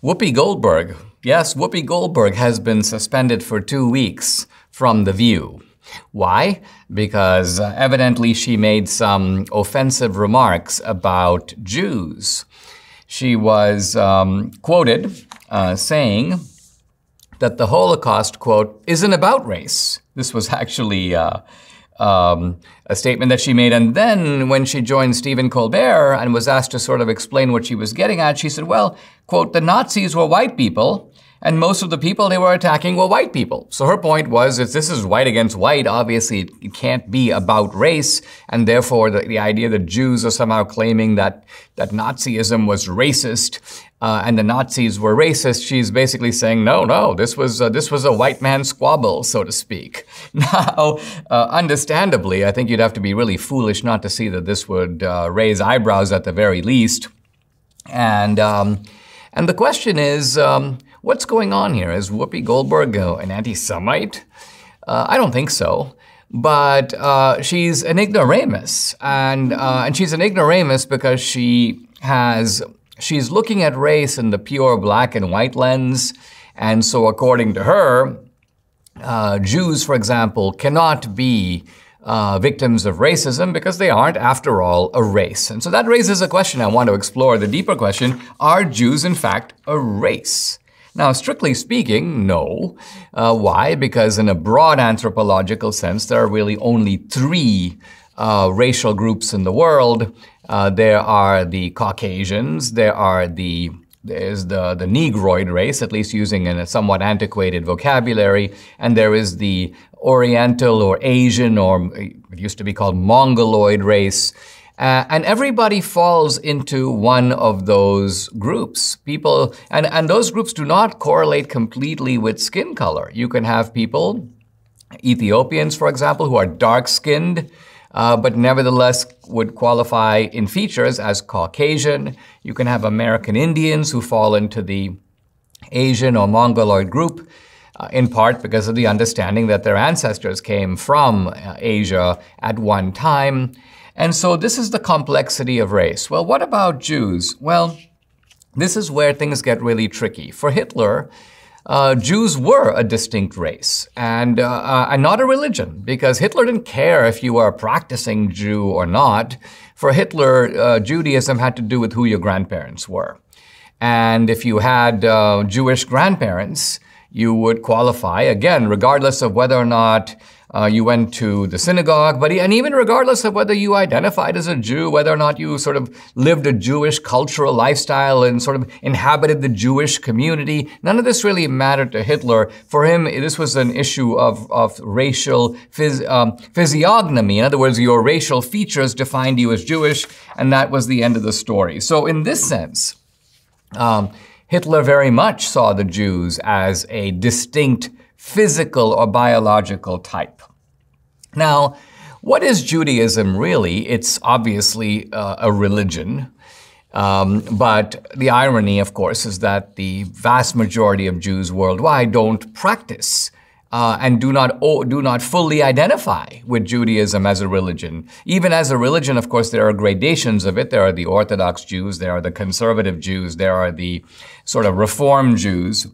Whoopi Goldberg, yes, Whoopi Goldberg has been suspended for 2 weeks from The View. Why? Because evidently she made some offensive remarks about Jews. She was quoted saying that the Holocaust, quote, isn't about race. This was actually a statement that she made. And then when she joined Stephen Colbert and was asked to sort of explain what she was getting at, she said, well, quote, the Nazis were white people, and most of the people they were attacking were white people. So her point was, if this is white against white, obviously it can't be about race, and therefore the idea that Jews are somehow claiming that Nazism was racist and the Nazis were racist, she's basically saying, no, this was a white man squabble, so to speak. Now, understandably, I think you'd have to be really foolish not to see that this would raise eyebrows at the very least. And the question is, what's going on here? Is Whoopi Goldberg an anti-Semite? I don't think so. But she's an ignoramus, and she's an ignoramus because she's looking at race in the pure black and white lens, and so according to her, Jews, for example, cannot be victims of racism because they aren't, after all, a race. And so that raises a question I want to explore, the deeper question, are Jews in fact a race? Now, strictly speaking, no. Why? Because in a broad anthropological sense, there are really only 3 racial groups in the world. There are the Caucasians, there's the Negroid race, at least using a somewhat antiquated vocabulary, and there is the Oriental or Asian, or it used to be called Mongoloid race. And everybody falls into one of those groups. People, and those groups do not correlate completely with skin color. You can have people, Ethiopians, for example, who are dark-skinned, but nevertheless would qualify in features as Caucasian. You can have American Indians who fall into the Asian or Mongoloid group, in part because of the understanding that their ancestors came from Asia at one time. And so this is the complexity of race. Well, what about Jews? Well, this is where things get really tricky. For Hitler, Jews were a distinct race and not a religion, because Hitler didn't care if you were a practicing Jew or not. For Hitler, Judaism had to do with who your grandparents were. And if you had Jewish grandparents, you would qualify, again, regardless of whether or not you went to the synagogue, and even regardless of whether you identified as a Jew, whether or not you sort of lived a Jewish cultural lifestyle and sort of inhabited the Jewish community, none of this really mattered to Hitler. For him, this was an issue of racial physiognomy. In other words, your racial features defined you as Jewish, and that was the end of the story. So in this sense, Hitler very much saw the Jews as a distinct physical or biological type. Now, what is Judaism really? It's obviously a religion, but the irony, of course, is that the vast majority of Jews worldwide don't practice and do not fully identify with Judaism as a religion. Even as a religion, of course, there are gradations of it. There are the Orthodox Jews, there are the conservative Jews, there are the sort of Reform Jews.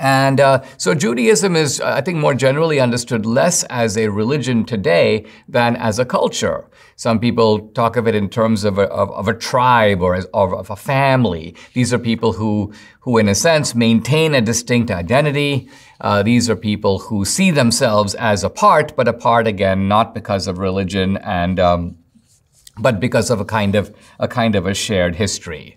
And so Judaism is, I think, more generally understood less as a religion today than as a culture. Some people talk of it in terms of a tribe or of a family. These are people who in a sense maintain a distinct identity. These are people who see themselves as a part, but a part again not because of religion but because of a kind of a shared history.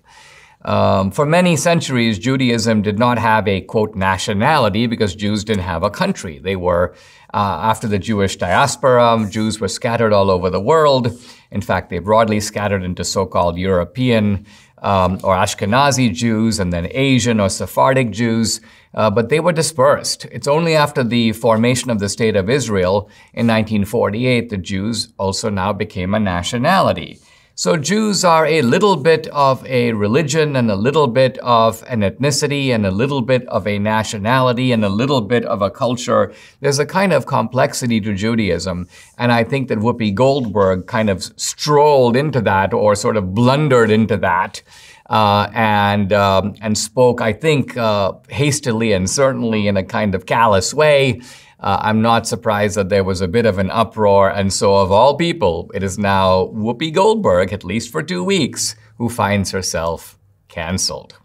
For many centuries, Judaism did not have a, quote, nationality because Jews didn't have a country. They were, after the Jewish diaspora, Jews were scattered all over the world. In fact, they broadly scattered into so-called European or Ashkenazi Jews and then Asian or Sephardic Jews, but they were dispersed. It's only after the formation of the State of Israel in 1948 that Jews also now became a nationality. So Jews are a little bit of a religion and a little bit of an ethnicity and a little bit of a nationality and a little bit of a culture. There's a kind of complexity to Judaism. And I think that Whoopi Goldberg kind of strolled into that or sort of blundered into that and spoke, I think, hastily and certainly in a kind of callous way. I'm not surprised that there was a bit of an uproar, and so of all people, it is now Whoopi Goldberg, at least for 2 weeks, who finds herself canceled.